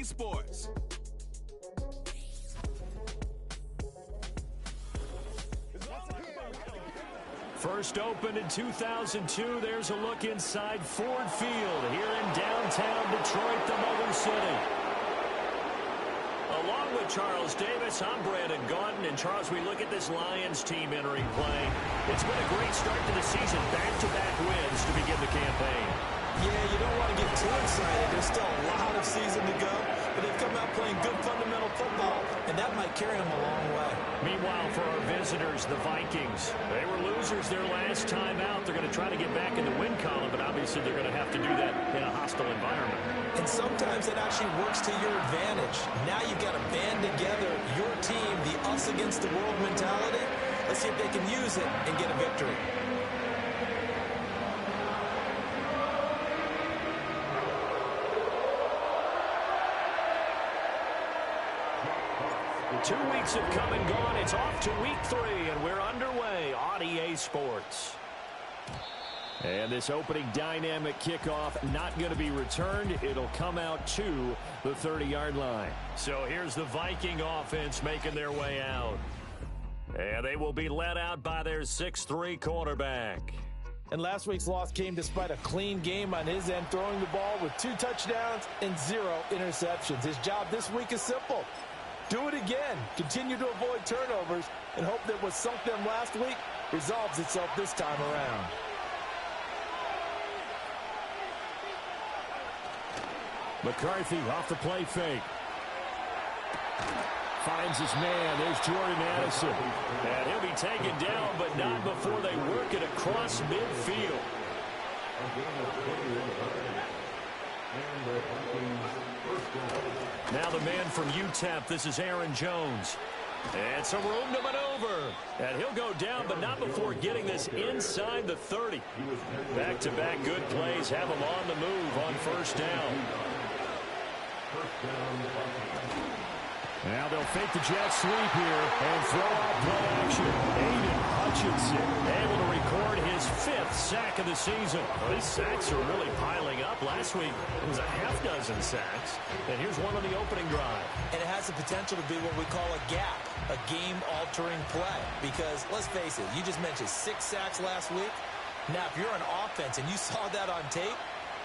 Sports. First opened in 2002, there's a look inside Ford Field here in downtown Detroit, the Mother City. Along with Charles Davis, I'm Brandon Gaunton. And Charles, we look at this Lions team entering play. It's been a great start to the season, back-to-back wins to begin the campaign. Yeah, you don't want to get too excited. There's still a lot of season to go, but they've come out playing good fundamental football, and that might carry them a long way. Meanwhile, for our visitors, the Vikings, they were losers their last time out. They're going to try to get back in the win column, but obviously they're going to have to do that in a hostile environment. And sometimes it actually works to your advantage. Now you've got to band together your team, the us against the world mentality. Let's see if they can use it and get a victory. 2 weeks have come and gone. It's off to week 3, and we're underway on EA Sports. And this opening dynamic kickoff not going to be returned. It'll come out to the 30-yard line. So here's the Viking offense making their way out. And they will be led out by their 6'3" quarterback. And last week's loss came despite a clean game on his end, throwing the ball with 2 touchdowns and 0 interceptions. His job this week is simple. Do it again. Continue to avoid turnovers and hope that what sunk them last week resolves itself this time around. McCarthy off the play fake. Finds his man. There's Jordan Addison. And he'll be taken down, but not before they work it across midfield. Now the man from UTEP, this is Aaron Jones. And some room to maneuver. And he'll go down, but not before getting this inside the 30. Back-to-back good plays have him on the move on first down. Now they'll fake the jet sweep here and throw out play action. Aiden Hutchinson able to record his 5th sack of the season. Well, these sacks are really piling up. Last week it was a half dozen sacks. And here's one on the opening drive. And it has the potential to be what we call a gap, a game-altering play. Because, let's face it, you just mentioned 6 sacks last week. Now, if you're an offense and you saw that on tape,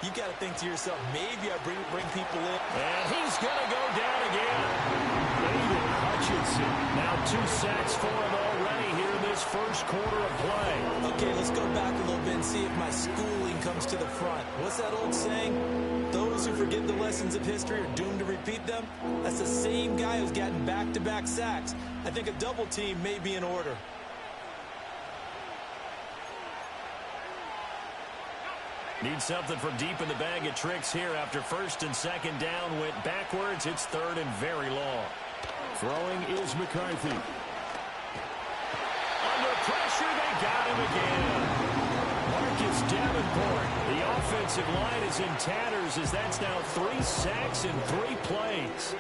you've got to think to yourself, maybe I bring people in. And he's going to go down again. Aiden Hutchinson. Now 2 sacks for him already here in this first quarter of play. Okay, let's go back a little bit and see if my schooling comes to the front. What's that old saying? Those who forget the lessons of history are doomed to repeat them. That's the same guy who's gotten back-to-back sacks. I think a double team may be in order. Need something from deep in the bag of tricks here after first and second down went backwards. It's 3rd and very long. Throwing is McCarthy. Under pressure, they got him again. Marcus Davenport. The offensive line is in tatters as that's now 3 sacks in 3 plays.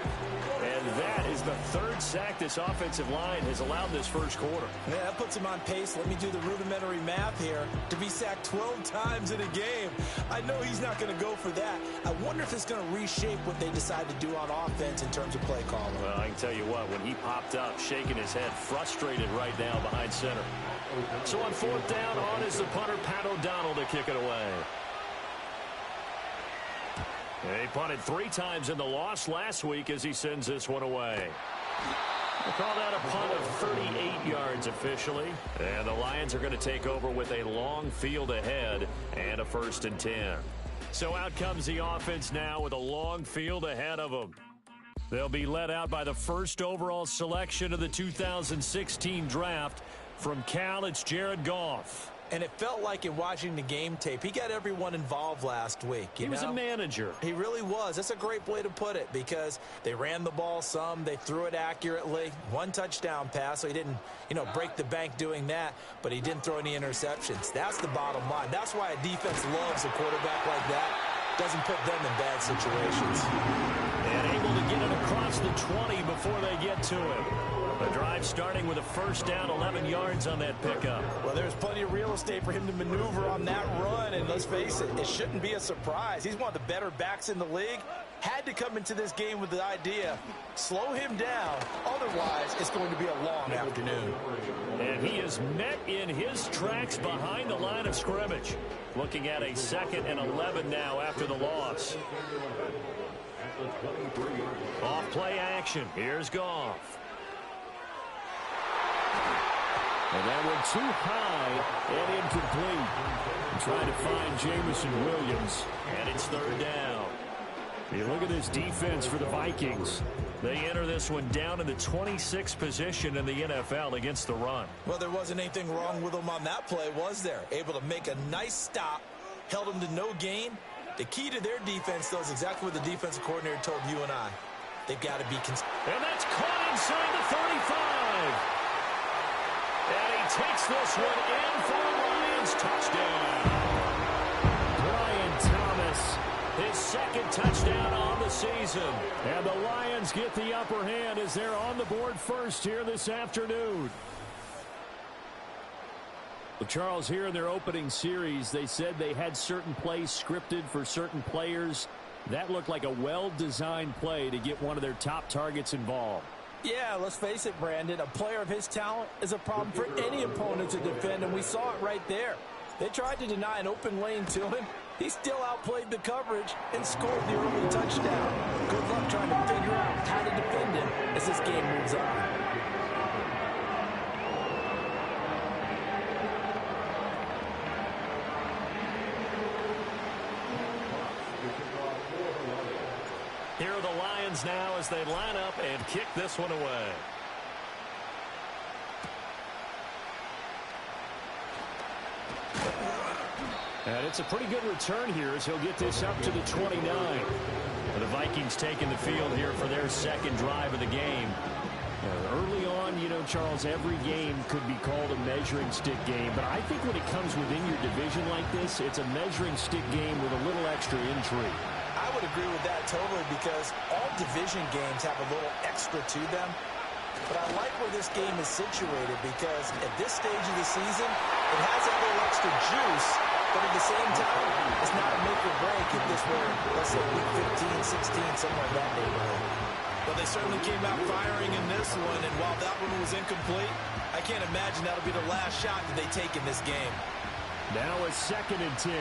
And that is the 3rd sack this offensive line has allowed this first quarter. Yeah, that puts him on pace. Let me do the rudimentary math here. To be sacked 12 times in a game. I know he's not going to go for that. I wonder if it's going to reshape what they decide to do on offense in terms of play calling. Well, I can tell you what, when he popped up, shaking his head, frustrated right now behind center. So on 4th down, on is the punter, Pat O'Donnell, to kick it away. They punted 3 times in the loss last week as he sends this one away. We'll call that a punt of 38 yards officially. And the Lions are going to take over with a long field ahead and a 1st and 10. So out comes the offense now with a long field ahead of them. They'll be led out by the 1st overall selection of the 2016 draft. From Cal, it's Jared Goff. And it felt like in watching the game tape, he got everyone involved last week. He was a manager. He really was. That's a great way to put it because they ran the ball some. They threw it accurately. 1 touchdown pass, so he didn't, break the bank doing that, but he didn't throw any interceptions. That's the bottom line. That's why a defense loves a quarterback like that. Doesn't put them in bad situations. And able to get it across the 20 before they get to him. The drive starting with a 1st down, 11 yards on that pickup. Well, there's plenty of real estate for him to maneuver on that run, and let's face it, it shouldn't be a surprise. He's one of the better backs in the league. had to come into this game with the idea, slow him down, otherwise it's going to be a long afternoon. And he is met in his tracks behind the line of scrimmage. Looking at a 2nd and 11 now after the loss. Off play action. Here's Goff. And that one too high and incomplete. Trying to find Jamison Williams. And it's 3rd down. You look at this defense for the Vikings. They enter this one down in the 26th position in the NFL against the run. Well, there wasn't anything wrong with them on that play, was there? Able to make a nice stop, held them to no gain. The key to their defense, though, is exactly what the defensive coordinator told you and I. They've got to be and that's caught inside the 35. And he takes this one in for a Lions touchdown. Brian Thomas, his 2nd touchdown on the season. And the Lions get the upper hand as they're on the board first here this afternoon. Well, Charles, here in their opening series, they said they had certain plays scripted for certain players. That looked like a well-designed play to get one of their top targets involved. Yeah, let's face it, Brandon. A player of his talent is a problem for any opponent to defend, and we saw it right there. They tried to deny an open lane to him. He still outplayed the coverage and scored the early touchdown. Good luck trying to figure out how to defend him as this game moves on. Here are the Lions now as they line up and kick this one away. And it's a pretty good return here as he'll get this up to the 29. The Vikings taking the field here for their 2nd drive of the game. Early on, you know, Charles, every game could be called a measuring stick game. But I think when it comes within your division like this, it's a measuring stick game with a little extra intrigue. I would agree with that totally because all division games have a little extra to them. But I like where this game is situated because at this stage of the season, it has a little extra juice, but at the same time, it's not a make or break if this were, let's say, week 15, 16, somewhere in that neighborhood. But they certainly came out firing in this one, and while that one was incomplete, I can't imagine that'll be the last shot that they take in this game. Now a 2nd and 10.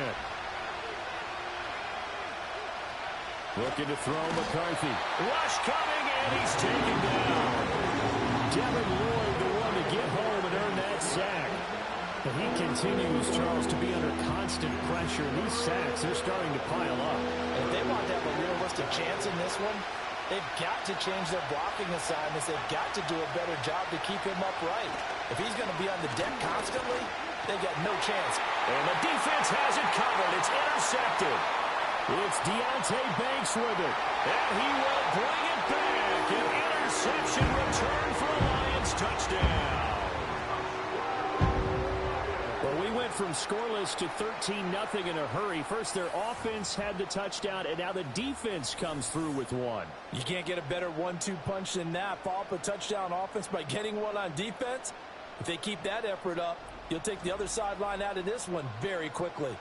Looking to throw McCarthy. Rush coming, and he's taken down. Devin Lloyd, the one to get home and earn that sack. But he continues, Charles, to be under constant pressure. These sacks, they're starting to pile up. If they want to have a realistic chance in this one, they've got to change their blocking assignments. They've got to do a better job to keep him upright. If he's going to be on the deck constantly, they've got no chance. And the defense has it covered. It's intercepted. It's Deontay Banks with it. And he will bring it back. An interception return for a Lions touchdown. Well, we went from scoreless to 13-0 in a hurry. First, their offense had the touchdown, and now the defense comes through with one. You can't get a better 1-2 punch than that. Follow up a touchdown offense by getting one on defense. If they keep that effort up, you'll take the other sideline out of this one very quickly.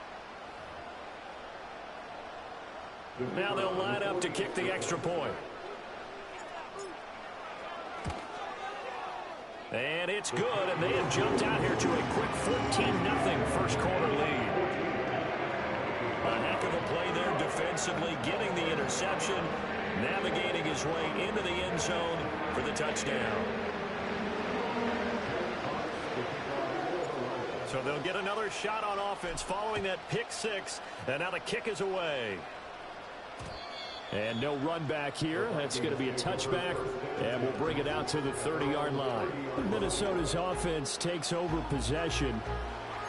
Now they'll line up to kick the extra point. And it's good, and they have jumped out here to a quick 14-0 first quarter lead. A heck of a play there defensively, getting the interception, navigating his way into the end zone for the touchdown. So they'll get another shot on offense following that pick six, and now the kick is away. And no run back here. That's going to be a touchback, and we'll bring it out to the 30-yard line. Minnesota's offense takes over possession.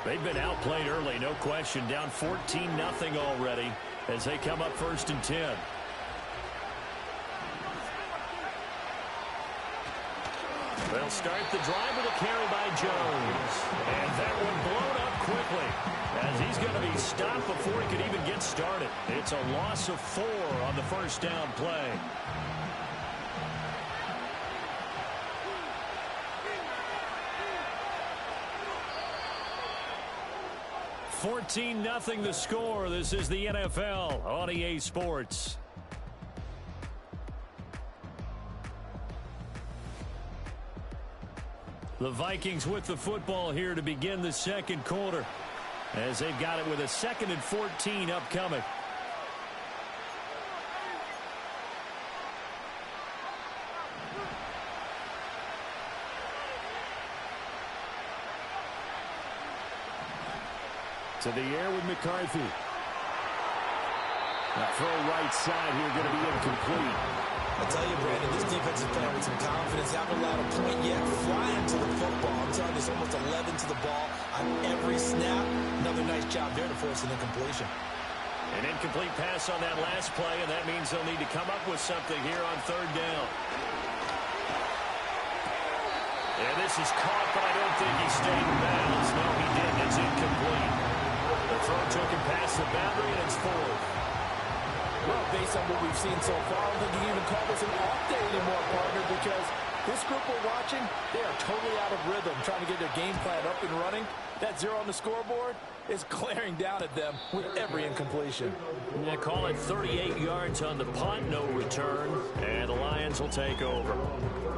They've been outplayed early, no question. Down 14-0 already as they come up 1st and 10. They'll start the drive with a carry by Jones. And that one blown up quickly as he's going to be stopped before he could even get started. It's a loss of 4 on the first down play. (14-0) the score. This is the NFL on EA Sports. The Vikings with the football here to begin the second quarter, as they've got it with a 2nd and 14 upcoming. To the air with McCarthy. That throw right side here going to be incomplete. I'll tell you, Brandon, this defensive player with some confidence, haven't allowed a point yet, flying to the football. I'm telling you, it's almost 11 to the ball on every snap. Another nice job there to force an incompletion. An incomplete pass on that last play, and that means they'll need to come up with something here on 3rd down. And this is caught, but I don't think he stayed in bounds. No, he didn't. It's incomplete. The throw took him past the boundary, and it's 4th. Well, based on what we've seen so far, I don't think you can even call this an off day anymore, partner, because this group we're watching, they are totally out of rhythm, trying to get their game plan up and running. That 0 on the scoreboard is glaring down at them with every incompletion. Yeah, call it 38 yards on the punt, no return, and the Lions will take over.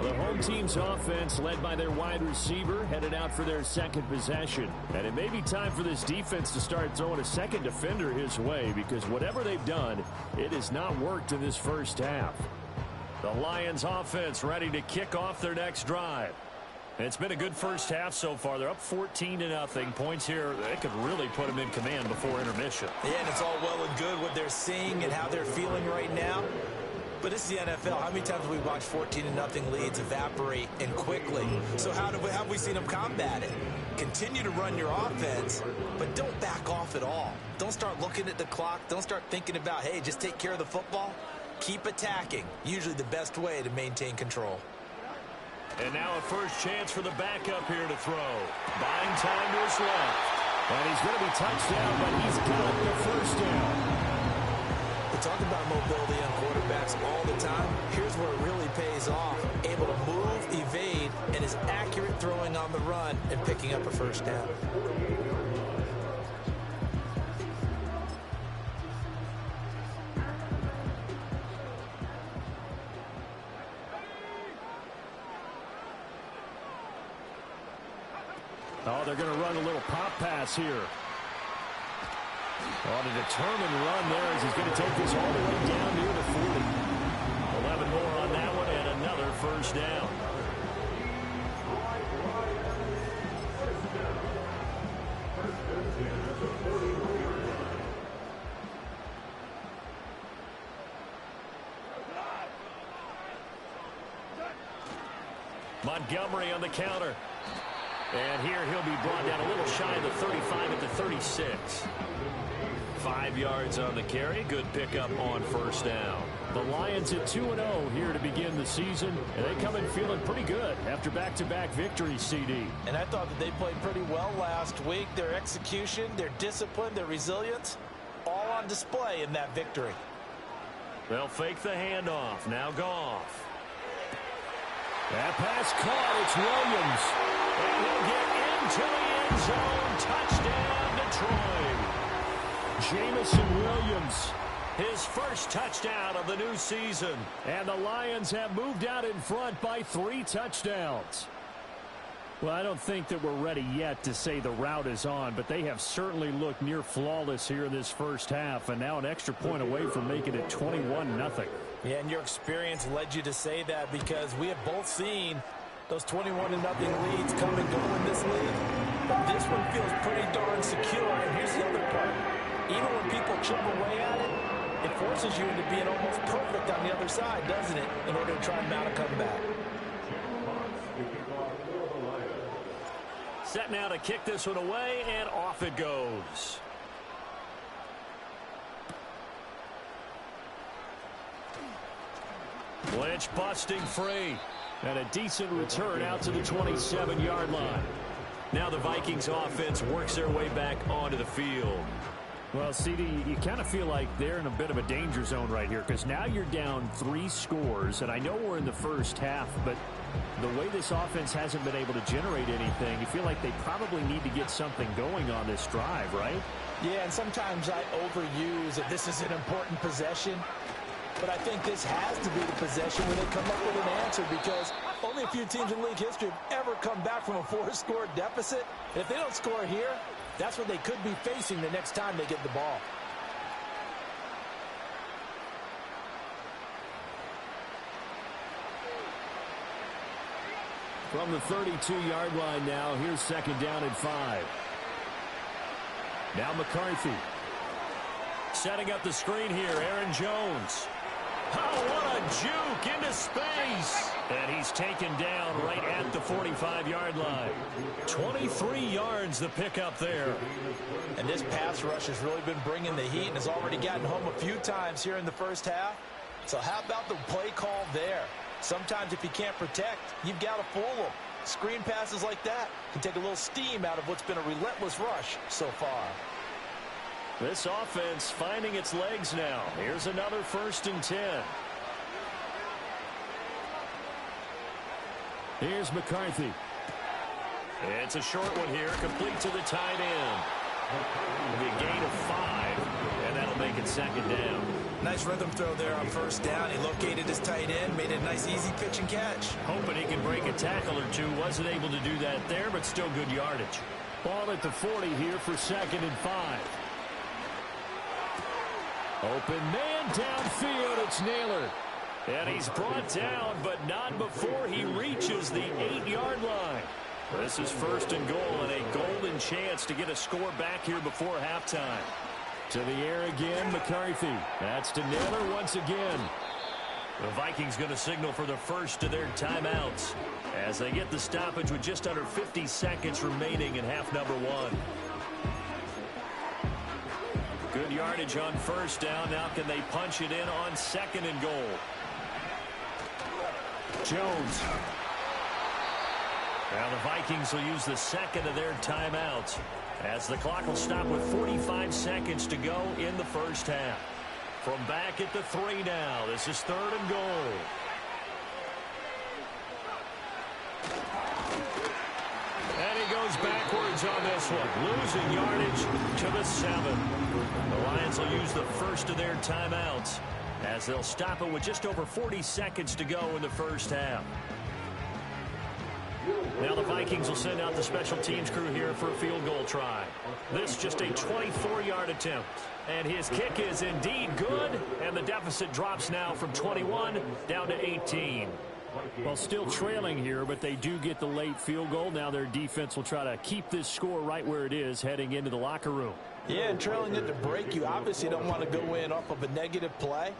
The home team's offense, led by their wide receiver, headed out for their 2nd possession. And it may be time for this defense to start throwing a 2nd defender his way, because whatever they've done, it has not worked in this first half. The Lions offense ready to kick off their next drive. It's been a good first half so far. They're up 14-0. Points here, they could really put them in command before intermission. Yeah, and it's all well and good what they're seeing and how they're feeling right now. But this is the NFL. How many times have we watched 14-0 leads evaporate and quickly? So how have we seen them combat it? Continue to run your offense, but don't back off at all. Don't start looking at the clock. Don't start thinking about, hey, just take care of the football. Keep attacking. Usually the best way to maintain control. And now a first chance for the backup here to throw. Buying time to his left. And he's going to be touched down, but he's got the first down. We talk about mobility on quarterbacks all the time. Here's where it really pays off. Able to move, evade, and is accurate throwing on the run and picking up a first down. Oh, they're going to run a little pop pass here. On a determined run there as he's going to take this all the way down near the 40. 11 more on that one and another first down. Montgomery on the counter. And here he'll be brought down a little shy of the 35 at the 36. 5 yards on the carry. Good pickup on first down. The Lions at 2-0 here to begin the season, and they come in feeling pretty good after back-to-back victories, CD. And I thought that they played pretty well last week. Their execution, their discipline, their resilience, all on display in that victory. They'll fake the handoff. Now Goff. That pass caught. It's Williams. And he'll get into the end zone. Touchdown, Detroit. Jamison Williams. His first touchdown of the new season. And the Lions have moved out in front by 3 touchdowns. Well, I don't think that we're ready yet to say the route is on, but they have certainly looked near flawless here in this first half, and now an extra point away from making it 21-0. Yeah, and your experience led you to say that because we have both seen those 21-0 leads come and go in this league. But this one feels pretty darn secure, and here's the other part. Even when people chip away at it, it forces you into being almost perfect on the other side, doesn't it, in order to try and mount a comeback. Set now to kick this one away, and off it goes. Lynch busting free. And a decent return out to the 27-yard line. Now the Vikings offense works their way back onto the field. Well, CD, you kind of feel like they're in a bit of a danger zone right here because now you're down 3 scores, and I know we're in the first half, but the way this offense hasn't been able to generate anything, you feel like they probably need to get something going on this drive, right? Yeah, and sometimes I overuse that this is an important possession. but I think this has to be the possession where they come up with an answer, because only a few teams in league history have ever come back from a 4-score deficit. If they don't score here, that's what they could be facing the next time they get the ball. From the 32-yard line now, here's second down and 5. Now McCarthy. Setting up the screen here, Aaron Jones. Oh, what a juke into space. And he's taken down right at the 45-yard line. 23 yards the pickup there. And this pass rush has really been bringing the heat and has already gotten home a few times here in the first half. So how about the play call there? Sometimes if you can't protect, you've got to fool them. Screen passes like that can take a little steam out of what's been a relentless rush so far. This offense finding its legs now. Here's another 1st and 10. Here's McCarthy. It's a short one here, complete to the tight end. It'll be a gain of 5, and that'll make it second down. Nice rhythm throw there on 1st down. He located his tight end, made it a nice easy pitch and catch. Hoping he can break a tackle or two. Wasn't able to do that there, but still good yardage. Ball at the 40 here for 2nd and 5. Open man downfield. It's Naylor. And he's brought down, but not before he reaches the 8-yard line. This is 1st and goal, and a golden chance to get a score back here before halftime. To the air again, McCarthy. That's to Naylor once again. The Vikings going to signal for the first of their timeouts as they get the stoppage with just under 50 seconds remaining in half number 1. Good yardage on 1st down. Now can they punch it in on 2nd and goal? Jones. Now the Vikings will use the 2nd of their timeouts as the clock will stop with 45 seconds to go in the first half. From back at the 3 now, this is 3rd and goal. And he goes backwards on this one, losing yardage to the 7. The Lions will use the 1st of their timeouts as they'll stop it with just over 40 seconds to go in the first half. Now the Vikings will send out the special teams crew here for a field goal try. This just a 24-yard attempt. And his kick is indeed good. And the deficit drops now from 21 down to 18. Well, still trailing here, but they do get the late field goal. Now their defense will try to keep this score right where it is heading into the locker room. Yeah, and trailing it to break, you obviously don't want to go in off of a negative play.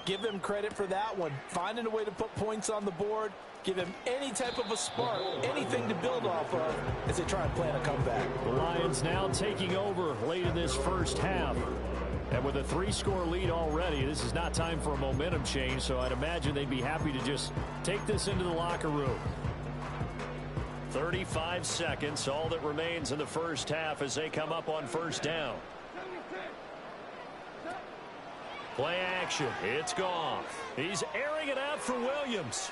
Give them credit for that one. Finding a way to put points on the board. Give him any type of a spark, anything to build off of as they try and plan a comeback. The Lions now taking over late in this first half. And with a 3-score lead already, this is not time for a momentum change, so I'd imagine they'd be happy to just take this into the locker room. 35 seconds, all that remains in the first half as they come up on 1st down. Play action. It's gone. He's airing it out for Williams.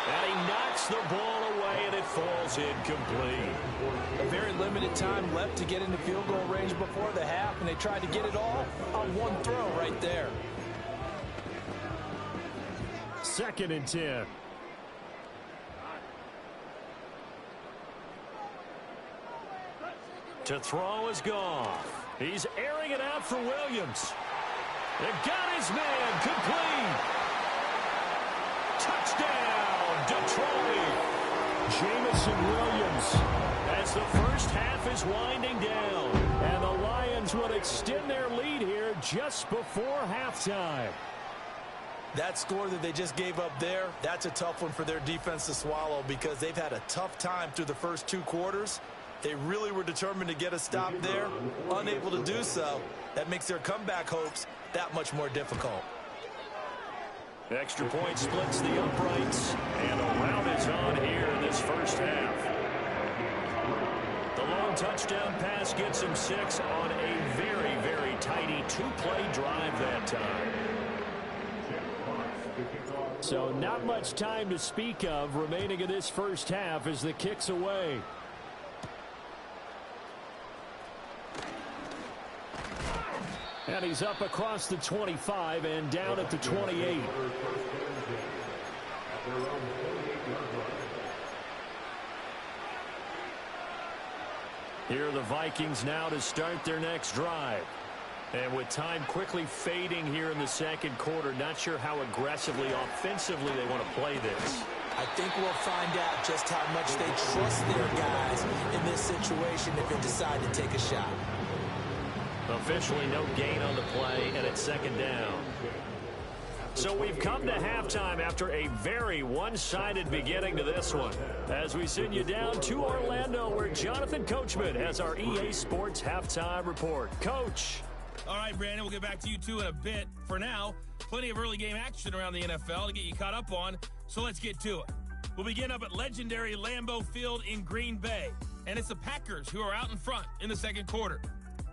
And he knocks the ball away, and it falls incomplete. A very limited time left to get into field goal range before the half, and they tried to get it all on one throw right there. 2nd and 10. To throw is Goff. He's airing it out for Williams. They've got his man complete. Touchdown, Detroit. Jamison Williams. As the first half is winding down. And the Lions would extend their lead here just before halftime. That score that they just gave up there, that's a tough one for their defense to swallow because they've had a tough time through the first 2 quarters. They really were determined to get a stop there, unable to do so. That makes their comeback hopes that much more difficult. Extra point splits the uprights, and a rout is on here in this first half. The long touchdown pass gets him 6 on a very, very tidy 2-play drive that time. So not much time to speak of remaining in this first half as the kick's away. And he's up across the 25 and down at the 28. Here are the Vikings now to start their next drive. And with time quickly fading here in the second quarter, not sure how aggressively, offensively they want to play this. I think we'll find out just how much they trust their guys in this situation if they decide to take a shot. Officially no gain on the play, and it's second down. So we've come to halftime after a very one-sided beginning to this one. As we send you down to Orlando, where Jonathan Coachman has our EA Sports halftime report. Coach. All right, Brandon, we'll get back to you two in a bit. For now, plenty of early game action around the NFL to get you caught up on, so let's get to it. We'll begin up at legendary Lambeau Field in Green Bay, and it's the Packers who are out in front in the second quarter.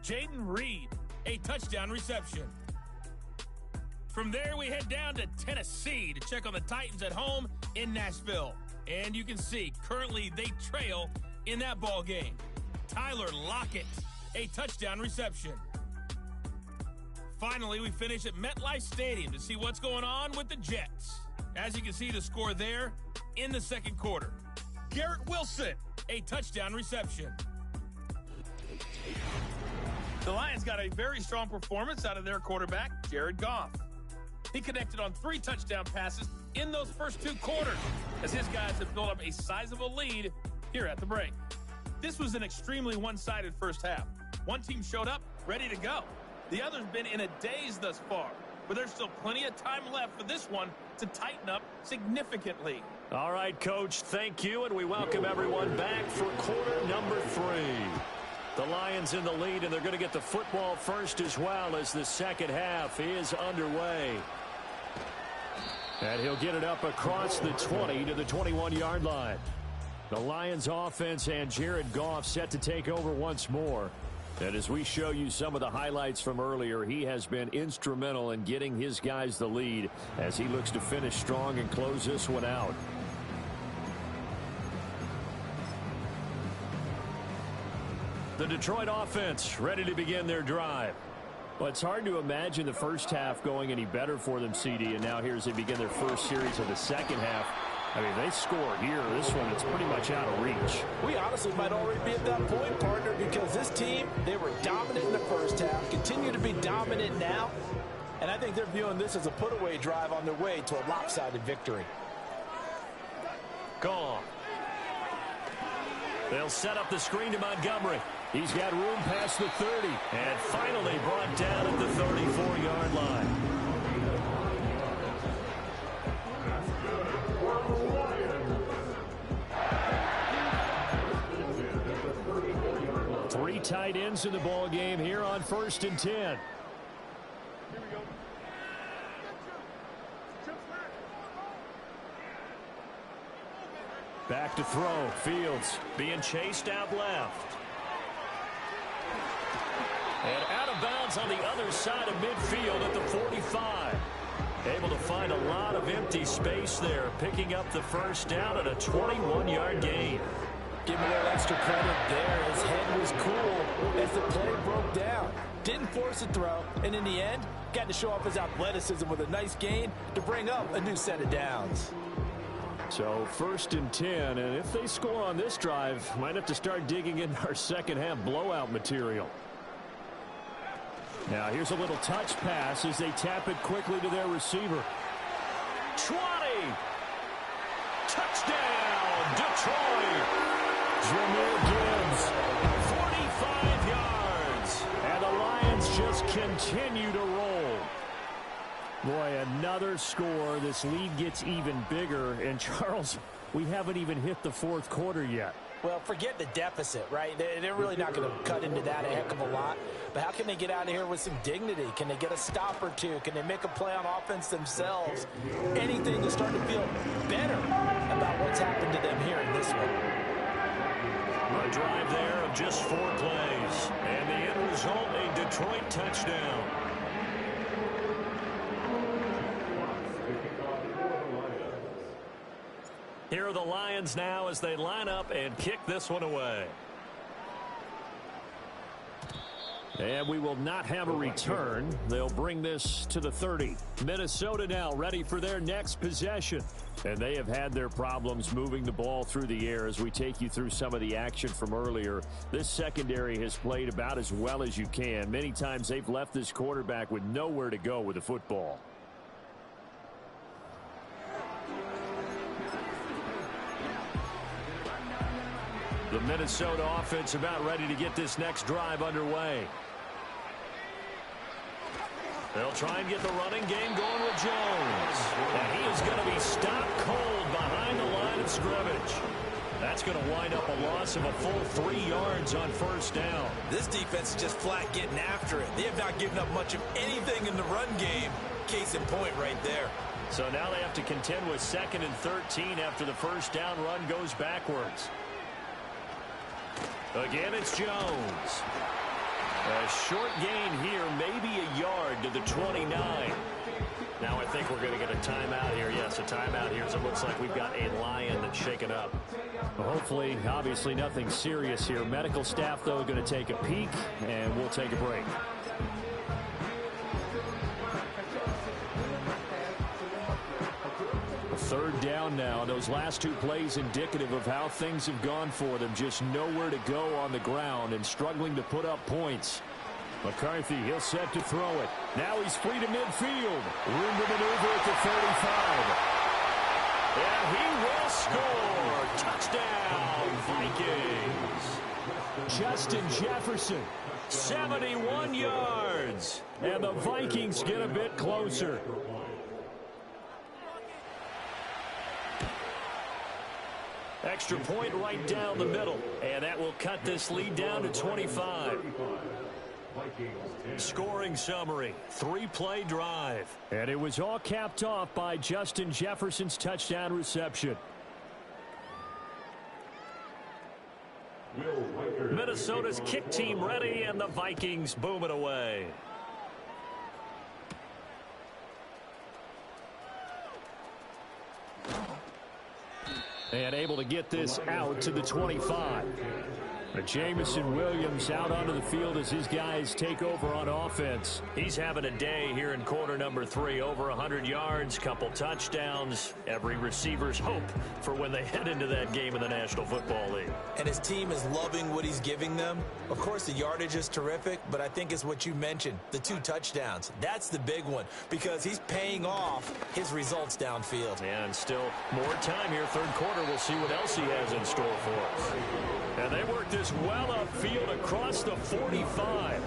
Jaden Reed, a touchdown reception. From there, we head down to Tennessee to check on the Titans at home in Nashville. And you can see, currently they trail in that ball game. Tyler Lockett, a touchdown reception. Finally, we finish at MetLife Stadium to see what's going on with the Jets. As you can see, the score there in the second quarter. Garrett Wilson, a touchdown reception. The Lions got a very strong performance out of their quarterback, Jared Goff. He connected on 3 touchdown passes in those first 2 quarters, as his guys have built up a sizable lead here at the break. This was an extremely one-sided first half. One team showed up, ready to go. The other's been in a daze thus far, but there's still plenty of time left for this one to tighten up significantly. All right, Coach, thank you, and we welcome everyone back for quarter number 3. The Lions in the lead, and they're going to get the football first as well as the second half is underway. And he'll get it up across the 20 to the 21-yard line. The Lions offense and Jared Goff set to take over once more. And as we show you some of the highlights from earlier, he has been instrumental in getting his guys the lead as he looks to finish strong and close this one out. The Detroit offense ready to begin their drive. Well, it's hard to imagine the first half going any better for them, CD, and now here as they begin their first series of the second half. I mean, they score here. This one, it's pretty much out of reach. We honestly might already be at that point, partner, because this team, they were dominant in the first half, continue to be dominant now, and I think they're viewing this as a put-away drive on their way to a lopsided victory. Goff. They'll set up the screen to Montgomery. He's got room past the 30. And finally brought down at the 34-yard line. Three tight ends in the ball game here on 1st and 10. Back to throw. Fields being chased out left. And out of bounds on the other side of midfield at the 45. Able to find a lot of empty space there, picking up the first down at a 21-yard gain. Give him a little extra credit there. His head was cool as the play broke down. Didn't force a throw, and in the end, got to show off his athleticism with a nice gain to bring up a new set of downs. So 1st and 10, and if they score on this drive, might have to start digging in our second half blowout material. Now here's a little touch pass as they tap it quickly to their receiver. 20. Touchdown, Detroit. Jahmyr Gibbs. 45 yards. And the Lions just continue to roll. Boy, another score. This lead gets even bigger. And, Charles, we haven't even hit the 4th quarter yet. Well, forget the deficit, right? They're really not going to cut into that a heck of a lot. But how can they get out of here with some dignity? Can they get a stop or two? Can they make a play on offense themselves? Anything to start to feel better about what's happened to them here in this one. A drive there of just 4 plays. And the end result, a Detroit touchdown. Here are the Lions now as they line up and kick this one away. And we will not have a return. They'll bring this to the 30. Minnesota now ready for their next possession. And they have had their problems moving the ball through the air as we take you through some of the action from earlier. This secondary has played about as well as you can. Many times they've left this quarterback with nowhere to go with the football. The Minnesota offense about ready to get this next drive underway. They'll try and get the running game going with Jones. And he is going to be stopped cold behind the line of scrimmage. That's going to wind up a loss of a full 3 yards on first down. This defense is just flat getting after it. They have not given up much of anything in the run game. Case in point right there. So now they have to contend with 2nd and 13 after the first down run goes backwards. Again, it's Jones. A short gain here, maybe a yard to the 29. Now I think we're going to get a timeout here. Yes, a timeout here, so it looks like we've got a Lion that's shaken up. Well, hopefully, obviously nothing serious here. Medical staff, though, going to take a peek, and we'll take a break. Third down now. Those last 2 plays indicative of how things have gone for them. Just nowhere to go on the ground and struggling to put up points. McCarthy, he'll set to throw it. Now he's free to midfield. Room to maneuver at the 35. And he will score. Touchdown, Vikings. Justin Jefferson, 71 yards. And the Vikings get a bit closer. Extra point right down the middle. And that will cut this lead down to 25. Scoring summary, 3-play drive. And it was all capped off by Justin Jefferson's touchdown reception. Minnesota's kick team ready, and the Vikings boom it away. And able to get this out to the 25. Jamison Williams out onto the field as his guys take over on offense. He's having a day here in quarter number 3. Over 100 yards, couple touchdowns. Every receiver's hope for when they head into that game in the National Football League. And his team is loving what he's giving them. Of course, the yardage is terrific, but I think it's what you mentioned, the 2 touchdowns. That's the big one because he's paying off his results downfield. And still more time here. Third quarter, we'll see what else he has in store for us. And they work this well upfield across the 45.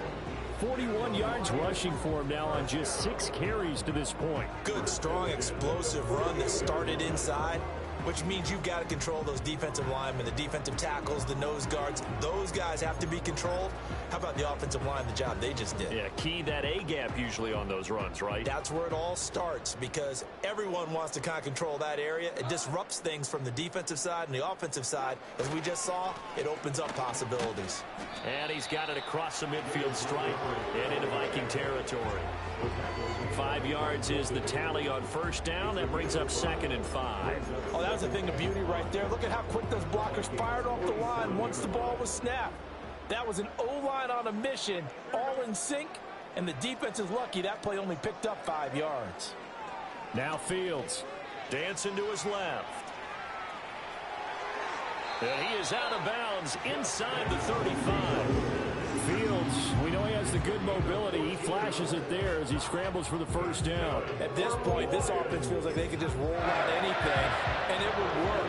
41 yards rushing for him now on just 6 carries to this point. Good, strong, explosive run that started inside, which means you've got to control those defensive linemen, the defensive tackles, the nose guards. Those guys have to be controlled. How about the offensive line, the job they just did? Yeah, key that A-gap usually on those runs, right? That's where it all starts because everyone wants to kind of control that area. It disrupts things from the defensive side and the offensive side. As we just saw, it opens up possibilities. And he's got it across the midfield stripe and into Viking territory. 5 yards is the tally on first down. That brings up 2nd and 5. Oh, that was a thing of beauty right there. Look at how quick those blockers fired off the line once the ball was snapped. That was an O-line on a mission, all in sync, and the defense is lucky that play only picked up 5 yards. Now Fields dancing to his left. And he is out of bounds inside the 35. Fields, we know he has the good mobility. He flashes it there as he scrambles for the first down. At this point, this offense feels like they could just roll out anything, and it would work.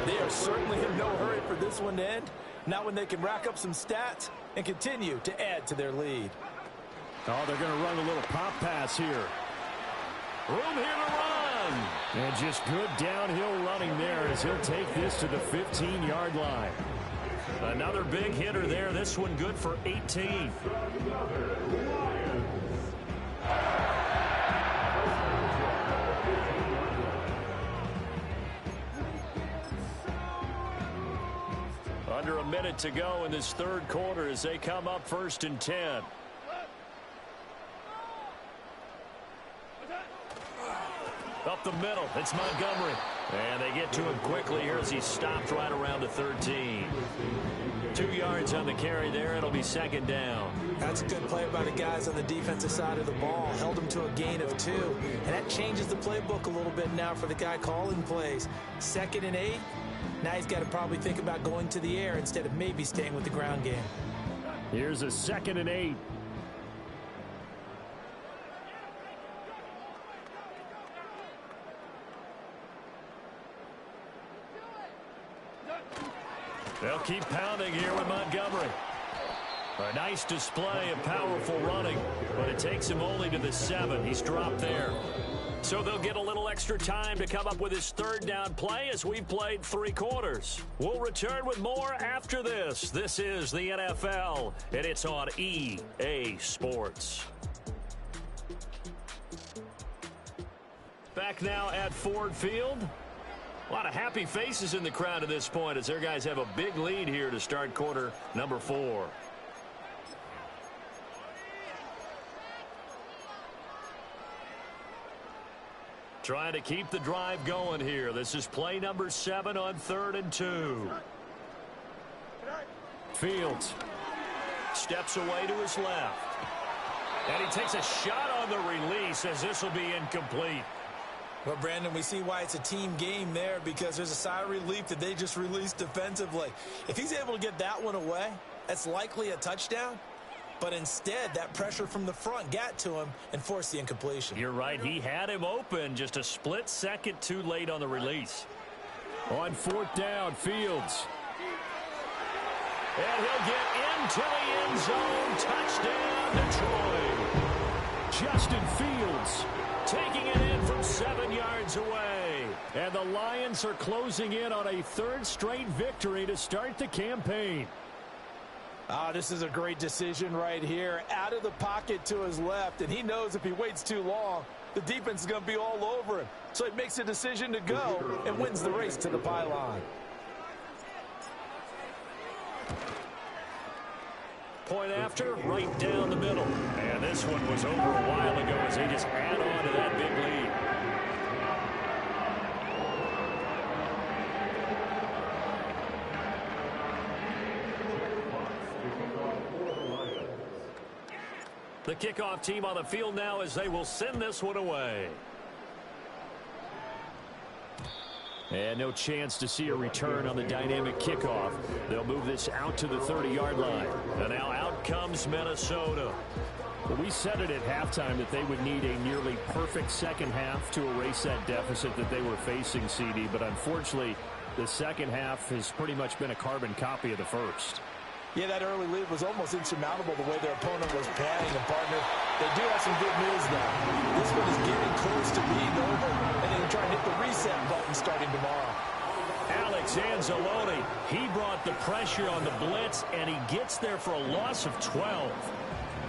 They are certainly in no hurry for this one to end. Now when they can rack up some stats and continue to add to their lead. Oh, they're going to run a little pop pass here. Room here to run. And just good downhill running there as he'll take this to the 15-yard line. Another big hitter there. This one good for 18. Under a minute to go in this third quarter as they come up 1st and 10. Up the middle, it's Montgomery. And they get to him quickly here as he stopped right around the 13. 2 yards on the carry there. It'll be second down. That's a good play by the guys on the defensive side of the ball. Held him to a gain of 2. And that changes the playbook a little bit now for the guy calling plays. 2nd and 8. Now he's got to probably think about going to the air instead of maybe staying with the ground game. Here's a 2nd and 8. They'll keep pounding here with Montgomery. A nice display of powerful running, but it takes him only to the 7. He's dropped there. So they'll get a little extra time to come up with his 3rd down play as we've played 3 quarters. We'll return with more after this. This is the NFL, and it's on EA Sports. Back now at Ford Field. A lot of happy faces in the crowd at this point as their guys have a big lead here to start quarter number 4. Trying to keep the drive going here. This is play number 7 on 3rd and 2. Fields Steps away to his left. And he takes a shot on the release as this will be incomplete. Well, Brandon, we see why it's a team game there because there's a sigh of relief that they just released defensively. If he's able to get that one away, that's likely a touchdown. But instead, that pressure from the front got to him and forced the incompletion. You're right. He had him open just a split second too late on the release. on 4th down. Fields. And he'll get into the end zone. Touchdown, Detroit. Justin Fields taking it in from 7 yards away. And the Lions are closing in on a 3rd straight victory to start the campaign. This is a great decision right here. Out of the pocket to his left, and he knows if he waits too long, the defense is going to be all over him. So he makes a decision to go and wins the race to the pylon. Point after, right down the middle. And this one was over a while ago as they just add on to that big lead. The kickoff team on the field now as they will send this one away. And no chance to see a return on the dynamic kickoff. They'll move this out to the 30-yard line. And now out comes Minnesota. Well, we said it at halftime that they would need a nearly perfect second half to erase that deficit that they were facing, CD. But unfortunately, the second half has pretty much been a carbon copy of the first. Yeah, that early lead was almost insurmountable the way their opponent was playing. And, partner, they do have some good news now. This one is getting close to being over, and they can try and hit the reset button starting tomorrow. Alex Anzalone, he brought the pressure on the blitz, and he gets there for a loss of 12.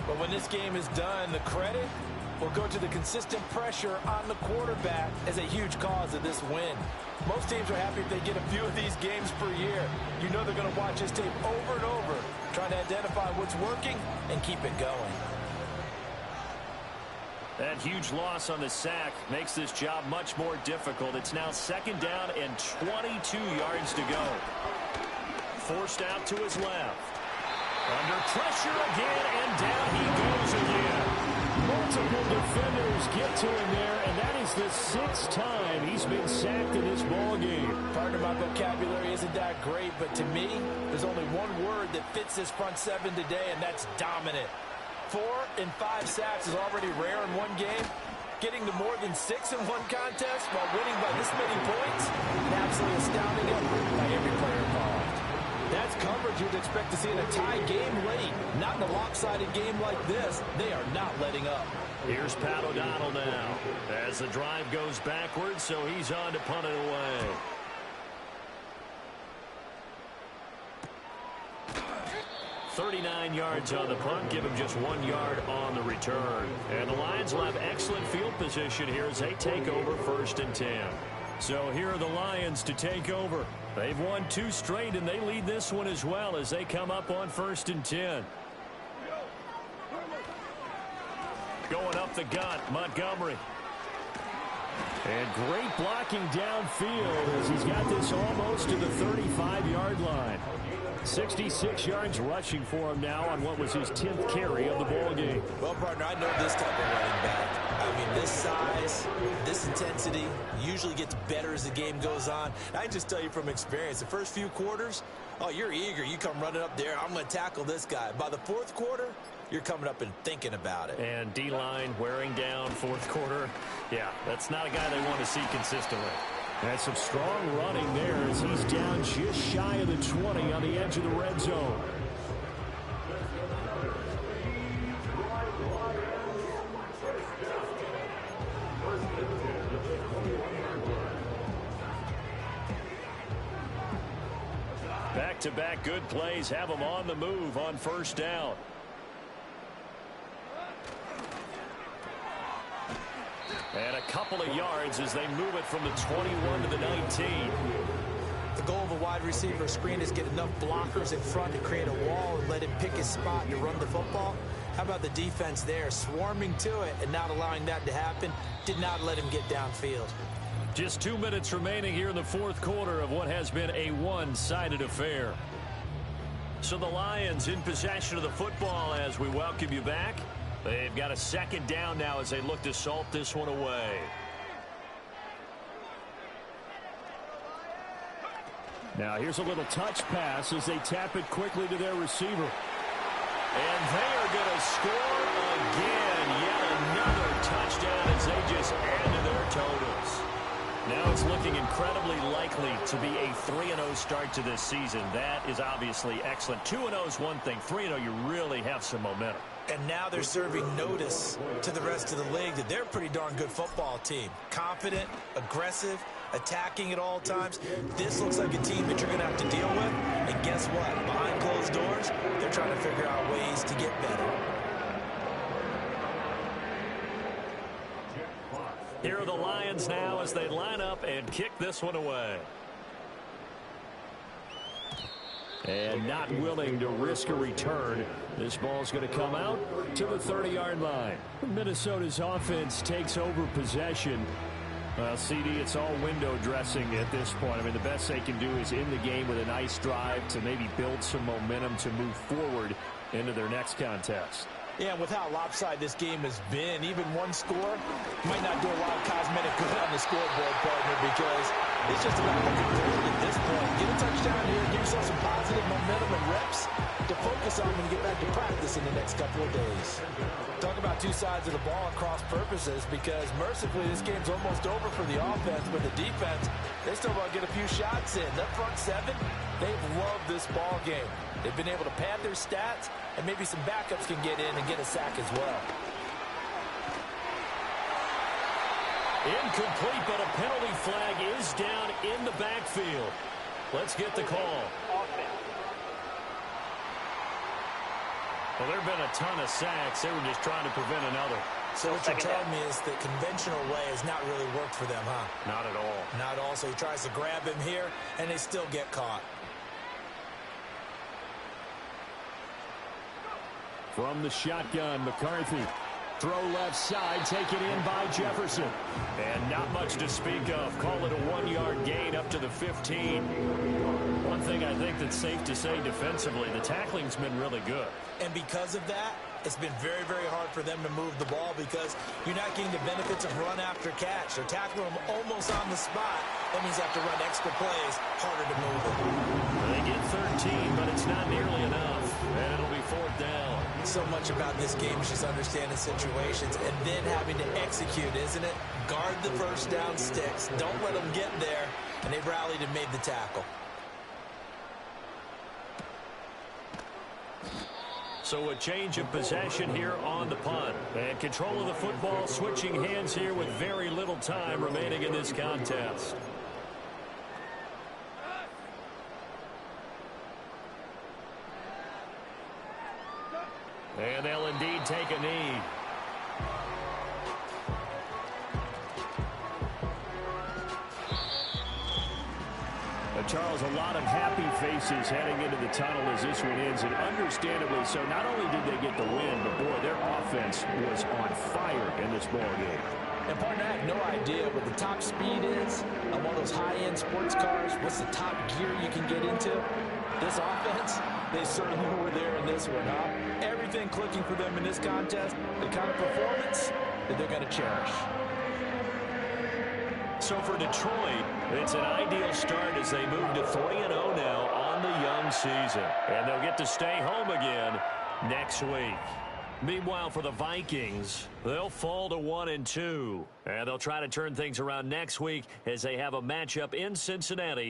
But when this game is done, the credit will go to the consistent pressure on the quarterback as a huge cause of this win. Most teams are happy if they get a few of these games per year. You know they're going to watch this tape over and over, trying to identify what's working and keep it going. That huge loss on the sack makes this job much more difficult. It's now second down and 22 yards to go. Forced out to his left. Under pressure again, and down he goes again. Multiple defenders get to him there, and that is the 6th time he's been sacked in this ballgame. Partner, my vocabulary isn't that great, but to me, there's only one word that fits this front seven today, and that's dominant. 4 and 5 sacks is already rare in one game. Getting to more than 6 in one contest while winning by this many points, an absolutely astounding effort by every player involved. That's coverage you'd expect to see in a tie game late. Not in a lopsided game like this. They are not letting up. Here's Pat O'Donnell now as the drive goes backwards, so he's on to punt it away. "39 yards on the punt, give him just 1 yard on the return. And the Lions will have excellent field position here as they take over 1st and 10. So here are the Lions to take over. They've won 2 straight, and they lead this one as well as they come up on 1st and 10. Going up the gut, Montgomery. And great blocking downfield as he's got this almost to the 35-yard line. 66 yards rushing for him now on what was his 10th carry of the ball game. Well, partner, I know this type of running back. I mean, this size, this intensity usually gets better as the game goes on. I can just tell you from experience, the first few quarters, oh, you're eager. You come running up there, I'm going to tackle this guy. By the fourth quarter, you're coming up and thinking about it. And D-line wearing down fourth quarter. Yeah, that's not a guy they want to see consistently. That's some strong running there as he's down just shy of the 20 on the edge of the red zone. Back-to-back good plays have them on the move on first down. And a couple of yards as they move it from the 21 to the 19. The goal of a wide receiver screen is get enough blockers in front to create a wall and let him pick his spot to run the football. How about the defense there, swarming to it and not allowing that to happen? Did not let him get downfield. Just 2 minutes remaining here in the fourth quarter of what has been a one-sided affair. So the Lions in possession of the football as we welcome you back. They've got a second down now as they look to salt this one away. Now here's a little touch pass as they tap it quickly to their receiver. And they are going to score again. Yet another touchdown as they just add to their totals. Now it's looking incredibly likely to be a 3-0 start to this season. That is obviously excellent. 2-0 is one thing. 3-0, you really have some momentum. And now they're serving notice to the rest of the league that they're a pretty darn good football team. Confident, aggressive, attacking at all times. This looks like a team that you're going to have to deal with. And guess what? Behind closed doors, they're trying to figure out ways to get better. Here are the Lions now as they line up and kick this one away. And not willing to risk a return. This ball's going to come out to the 30-yard line. Minnesota's offense takes over possession. Well, CD, it's all window dressing at this point. I mean, the best they can do is in the game with a nice drive to maybe build some momentum to move forward into their next contest. Yeah, with how lopsided this game has been, even one score might not do a lot of cosmetic good on the scoreboard, partner, because it's just about looking forward at this point. Get a touchdown here, give yourself some positive momentum and reps to focus on when you get back to practice in the next couple of days. Talk about two sides of the ball at cross purposes, because mercifully this game's almost over for the offense, but the defense, they still want to get a few shots in. Their front seven, they've loved this ball game. They've been able to pad their stats, and maybe some backups can get in and get a sack as well. Incomplete, but a penalty flag is down in the backfield. Let's get the call. Well, there have been a ton of sacks. They were just trying to prevent another. So what you're telling me is the conventional way has not really worked for them, huh? Not at all. Not at all. So he tries to grab him here, and they still get caught. From the shotgun, McCarthy. Throw left side, taken in by Jefferson. And not much to speak of. Call it a 1-yard gain up to the 15. One thing I think that's safe to say defensively, the tackling's been really good. And because of that, it's been very, very hard for them to move the ball because you're not getting the benefits of run after catch. They're tackling them almost on the spot. That means you have to run extra plays, harder to move it. They get 13, but it's not nearly enough. And it'll be fourth down. So much about this game is just understanding situations and then having to execute, isn't it? Guard the first down sticks. Don't let them get there. And they rallied and made the tackle. So a change of possession here on the punt. And control of the football switching hands here with very little time remaining in this contest. And they'll indeed take a knee. Charles, a lot of happy faces heading into the tunnel as this one ends, and understandably so. Not only did they get the win, but boy, their offense was on fire in this ball game. And partner, I have no idea what the top speed is on one of those high-end sports cars. What's the top gear you can get into? This offense, they certainly were there in this one, huh? Everything clicking for them in this contest, the kind of performance that they're going to cherish. So for Detroit, it's an ideal start as they move to 3-0 now on the young season. And they'll get to stay home again next week. Meanwhile, for the Vikings, they'll fall to 1-2. And they'll try to turn things around next week as they have a matchup in Cincinnati.